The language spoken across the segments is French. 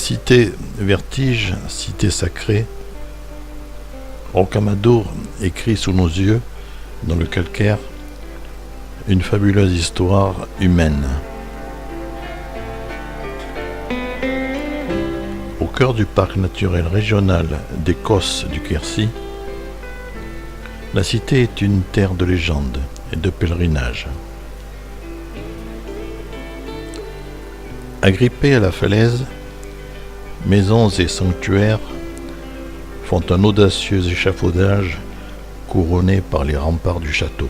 Cité vertige, cité sacrée, Rocamadour écrit sous nos yeux, dans le calcaire, une fabuleuse histoire humaine. Au cœur du parc naturel régional des Causses du Quercy, la cité est une terre de légende et de pèlerinage. Agrippée à la falaise, maisons et sanctuaires font un audacieux échafaudage couronné par les remparts du château.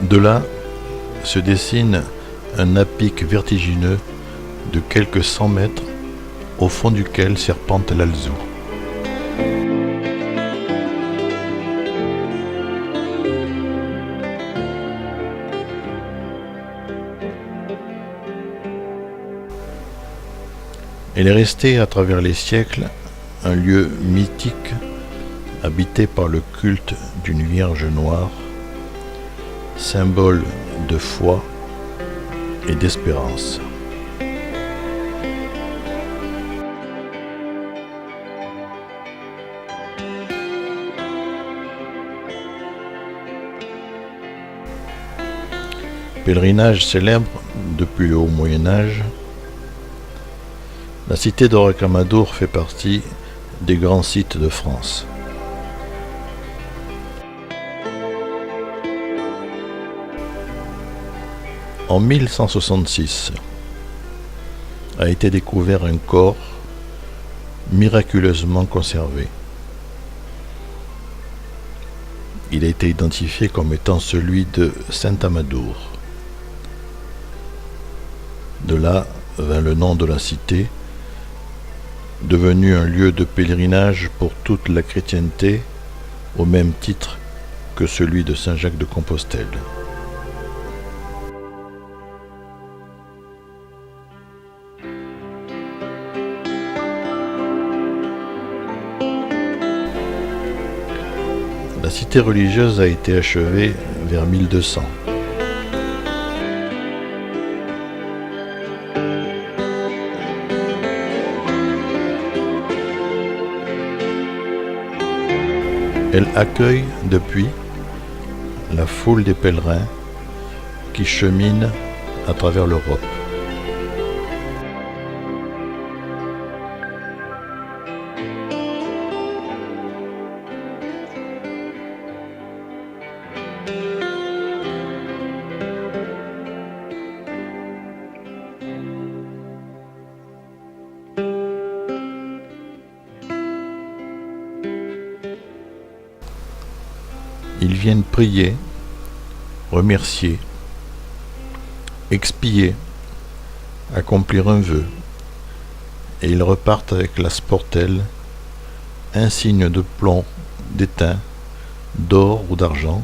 De là se dessine un à-pic vertigineux de quelques 100 mètres au fond duquel serpente l'Alzou. Elle est restée à travers les siècles un lieu mythique habité par le culte d'une Vierge noire, symbole de foi et d'espérance. Pèlerinage célèbre depuis le Haut Moyen Âge, la cité de Rocamadour fait partie des grands sites de France. En 1166 a été découvert un corps miraculeusement conservé. Il a été identifié comme étant celui de Saint Amadour. De là vint le nom de la cité, devenu un lieu de pèlerinage pour toute la chrétienté, au même titre que celui de Saint-Jacques de Compostelle. La cité religieuse a été achevée vers 1200. Elle accueille depuis la foule des pèlerins qui cheminent à travers l'Europe. Ils viennent prier, remercier, expier, accomplir un vœu, et ils repartent avec la sportelle, insigne de plomb, d'étain, d'or ou d'argent,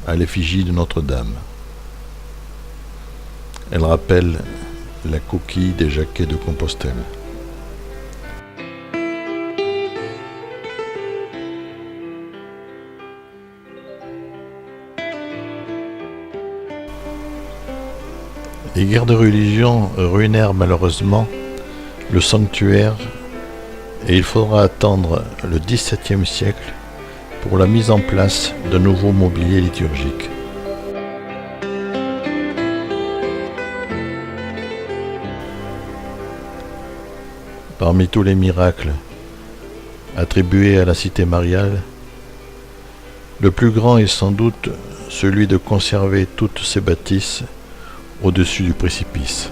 à l'effigie de Notre-Dame. Elle rappelle la coquille des Jacquets de Compostelle. Les guerres de religion ruinèrent malheureusement le sanctuaire et il faudra attendre le XVIIe siècle pour la mise en place d'un nouveau mobilier liturgique. Parmi tous les miracles attribués à la cité mariale, le plus grand est sans doute celui de conserver toutes ces bâtisses au-dessus du précipice.